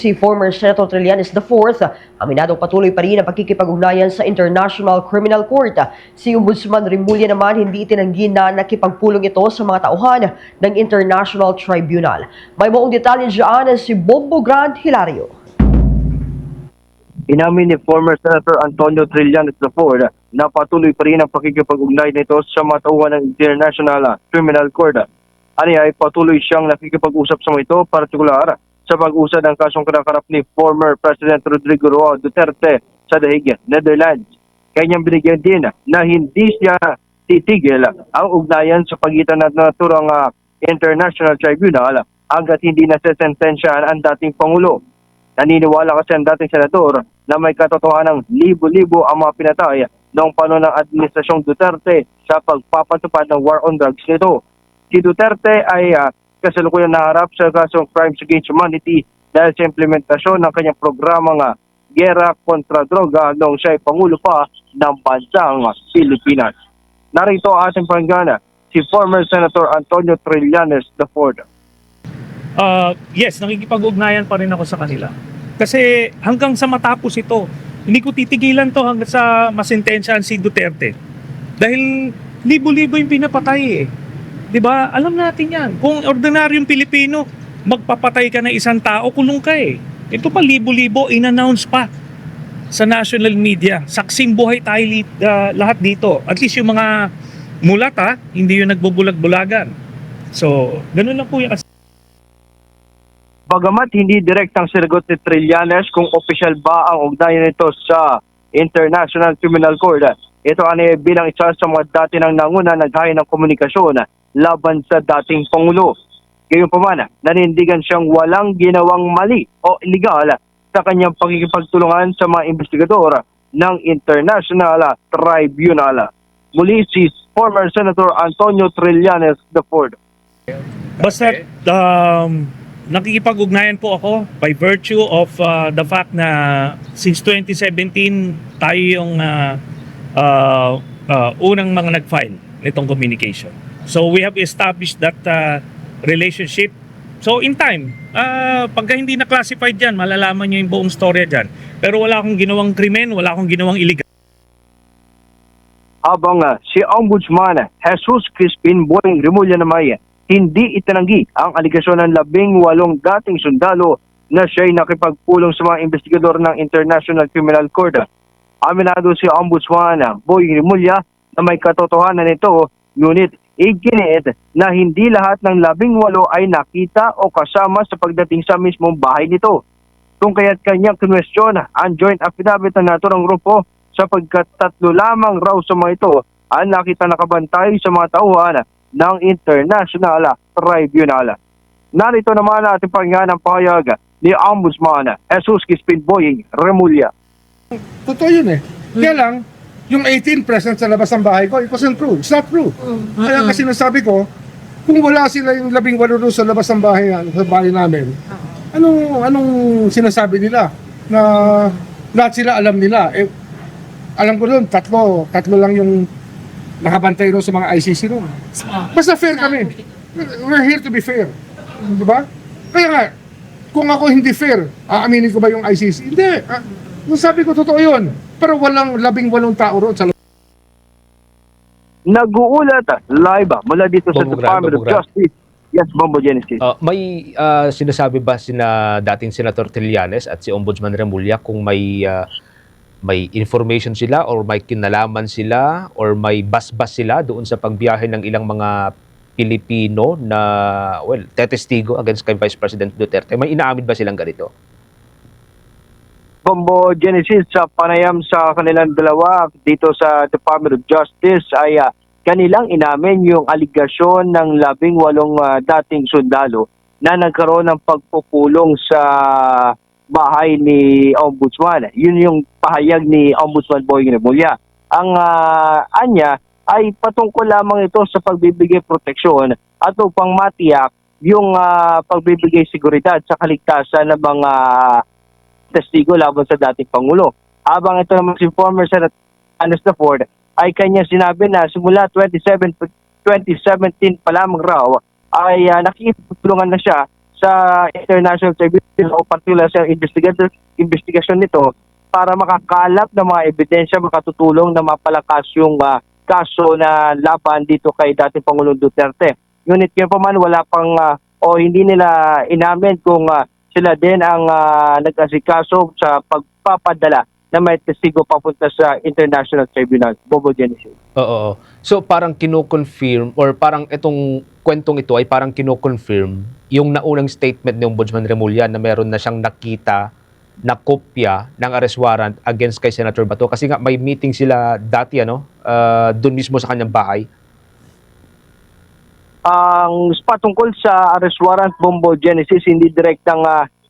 Si former Senator Trillanes IV, aminadong patuloy pa rin ang pakikipag-ugnayan sa International Criminal Court. Si Ombudsman Remulla naman hindi itinanggi na nakipagpulong ito sa mga tauhan ng International Tribunal. May buong detalye dyan si Bombo Grant Hilario. Inamin ni former Senator Antonio Trillanes IV na patuloy pa rin ang pakikipag-ugnay nito sa mga tauhan ng International Criminal Court. Ani ay patuloy siyang nakikipag-usap sa mga ito, partikular sa pag-usad ng kasong kinakarap ni former President Rodrigo Roa Duterte sa The Hague, Netherlands. Kanyang binigyan din na hindi siya titigil ang ugnayan sa pagitan ng naturang International Tribunal hanggat hindi nasesentensyahan ang dating Pangulo. Naniniwala kasi ang dating senador na may katotohanan ng libo-libo ang mga pinatay noong panahon ng Administrasyong Duterte sa pagpapatupad ng war on drugs nito. Si Duterte ay kasalukuyang naharap sa kasong crimes against humanity dahil sa implementasyon ng kanyang programang gera kontra droga noong siya ay Pangulo pa ng bansang Pilipinas. Narito ang ating panggana, si former Senator Antonio Trillanes IV. Yes, nakikipag-ugnayan pa rin ako sa kanila. Kasi hanggang sa matapos ito, hindi ko titigilan to hanggang sa masentensyahan si Duterte. Dahil libo-libo yung pinapatay eh. 'Di ba? Alam natin 'yan. Kung ordinaryong Pilipino, magpapatay ka ng isang tao, kulong ka eh. Ito pa libo-libo, in-announce pa sa national media. Saksing buhay tayo lahat dito. At least yung mga mulat hindi yung nagbubulag-bulagan. So, ganun lang po yung... Bagamat hindi direktang sinagot ni Trillanes kung opisyal ba ang ugnayan nito sa International Criminal Court, ito ay bilang isa sa mga dati ng nanguna naghain ng komunikasyon laban sa dating Pangulo. Gayunpaman, nanindigan siyang walang ginawang mali o illegal sa kanyang pakikipagtulungan sa mga investigador ng International Tribunal. Muli si former Senator Antonio Trillanes IV. Basta nakikipag-ugnayan po ako by virtue of the fact na since 2017 tayo yung unang mga nag-file nitong communication. So we have established that relationship. So in time, pagka hindi na-classified dyan, malalaman nyo yung buong storya dyan. Pero wala akong ginawang krimen, wala akong ginawang illegal. Habang si Ombudsman Jesus Crispin Boying Remulla naman hindi itinanggi ang aligasyon ng 18 dating sundalo na siya'y nakipagpulong sa mga investigador ng International Criminal Court. Aminado si Ombudsman Boying Remulla na may katotohanan nito, ngunit iginiit na hindi lahat ng 18 ay nakita o kasama sa pagdating sa mismong bahay nito. Kung kaya't kanyang kinwestiyon ang joint affidavit ng naturang grupo sapagkat 3 lamang raw sa mga ito ang nakita nakabantay sa mga tauhan ng International Tribunal. Narito naman ang ating pakinggan ng pahayag ni Ombudsman Jesus Crispin Boying Remulla. Totoo yun eh. Kaya lang, yung 18 present sa labas ng bahay ko, it wasn't true. It's not true. Kaya kasi nasabi ko, kung wala sila yung 18 doon sa labas ng bahay namin, anong sinasabi nila? Na lahat sila alam nila. Eh, alam ko doon, tatlo lang yung nakabantay doon sa mga ICC doon. Basta fair kami. We're here to be fair. Diba? Kaya nga, kung ako hindi fair, aaminin ko ba yung ICC? Hindi. Sabi ko, totoo yun. Pero walang 18 tao roon sa Nag-uulat live mula dito sa Department of Justice. Yes, Bombo Genesis. May sinasabi ba sina dating Senator Trillanes at si Ombudsman Remulla kung may information sila or may kinalaman sila or may basbas sila doon sa pagbiyahe ng ilang mga Pilipino na tetestigo against kay Vice President Duterte? May inaamin ba silang ganito? Bombo Genesis, sa panayam sa kanilang dalawa dito sa Department of Justice ay kanilang inamin yung aligasyon ng 18 dating sundalo na nagkaroon ng pagpupulong sa bahay ni Ombudsman. Yun yung pahayag ni Ombudsman Boying Remulla. Ang anya ay patungkol lamang ito sa pagbibigay proteksyon at upang matiyak yung pagbibigay seguridad sa kaligtasan ng mga testigo laban sa dating Pangulo. Habang ito naman si former Senator Trillanes IV ay kanya sinabi na simula 2017 pa lamang raw ay nakikipagtulungan na siya sa International Tribunal o particular sa investigasyon nito para makakalap ng mga ebidensya makatutulong na mapalakas yung kaso na laban dito kay dating Pangulong Duterte. Ngunit yun pa man wala pang o hindi nila inamin kung sila din ang nag-asikaso sa pagpapadala na may testigo papunta sa International Tribunal. Bobo Genesis. Oo. So parang kino-confirm or parang itong kwentong ito ay parang kino-confirm yung naunang statement ni Ombudsman Remulla na meron na siyang nakita na kopya ng arrest warrant against kay Senator Bato kasi nga may meeting sila dati doon mismo sa kanyang bahay. Ang patungkol sa arrest warrant, Bombo Genesis, hindi direktang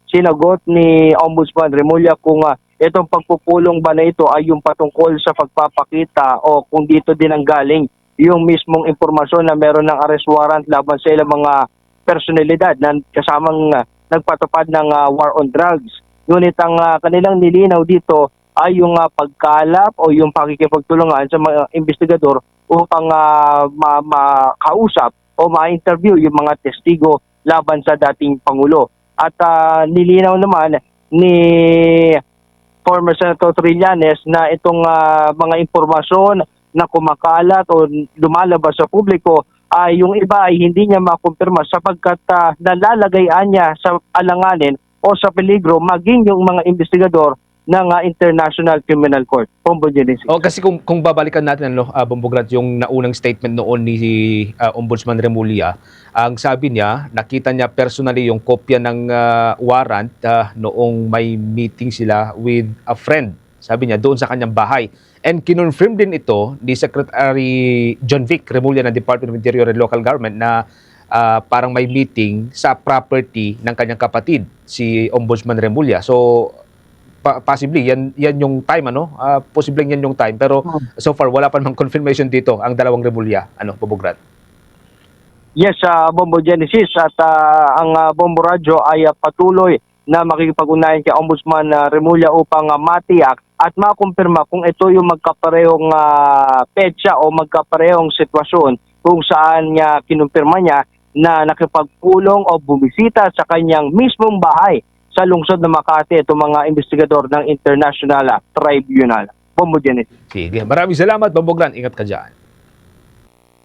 sinagot ni Ombudsman Remulla kung itong pagpupulong ba na ito ay yung patungkol sa pagpapakita o kung dito din ang galing yung mismong impormasyon na meron ng arrest warrant laban sa ilang mga personalidad na kasamang nagpatupad ng war on drugs. Ngunit ang kanilang nilinaw dito ay yung pagkalap o yung pakikipagtulungan sa mga investigador upang makausap o ma-interview yung mga testigo laban sa dating Pangulo. At nilinaw naman ni former Senator Trillanes na itong mga impormasyon na kumakalat o lumalabas sa publiko ay yung iba ay hindi niya makumpirma sapagkat nalalagayan niya sa alanganin o sa peligro maging yung mga investigador ng International Criminal Court. Bombo Genesis. O kasi kung babalikan natin Bombograd, yung naunang statement noon ni Ombudsman Remulla, ang sabi niya, nakita niya personally yung kopya ng warrant noong may meeting sila with a friend. Sabi niya doon sa kanyang bahay. And kinonfirm din ito ni Secretary John Vic Remulla ng Department of Interior and Local Government na parang may meeting sa property ng kanyang kapatid, si Ombudsman Remulla. So possibly yan yung time posibleng yan yung time, pero so far wala pa namang confirmation dito ang dalawang Remulla, Bombograd. Yes, Bombo Genesis, at ang Bombo Radio ay patuloy na makikipag-ugnayan kay Ombudsman Remulla upang matiyak at makumpirma kung ito yung magkaparehong petsa o magkaparehong sitwasyon kung saan niya kinumpirma niya na nakipagpulong o bumisita sa kanyang mismong bahay sa lungsod ng Makati itong mga investigador ng International Tribunal. Bombo Genesis. Sige, maraming salamat Bombograd, ingat ka dyan.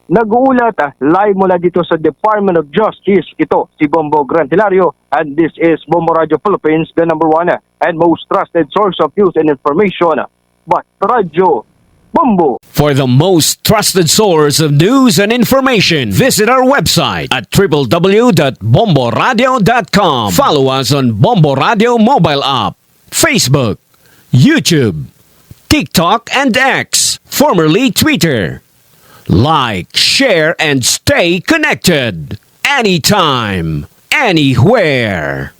Nag-uulat live mula dito sa Department of Justice. Ito si Bombo Gran Hilario, and this is Bombo Radio Philippines, the number one and most trusted source of news and information. But Radio Bombo. For the most trusted source of news and information, visit our website at www.bomboradio.com. Follow us on Bombo Radio mobile app, Facebook, YouTube, TikTok, and X, formerly Twitter. Like, share, and stay connected. Anytime, anywhere.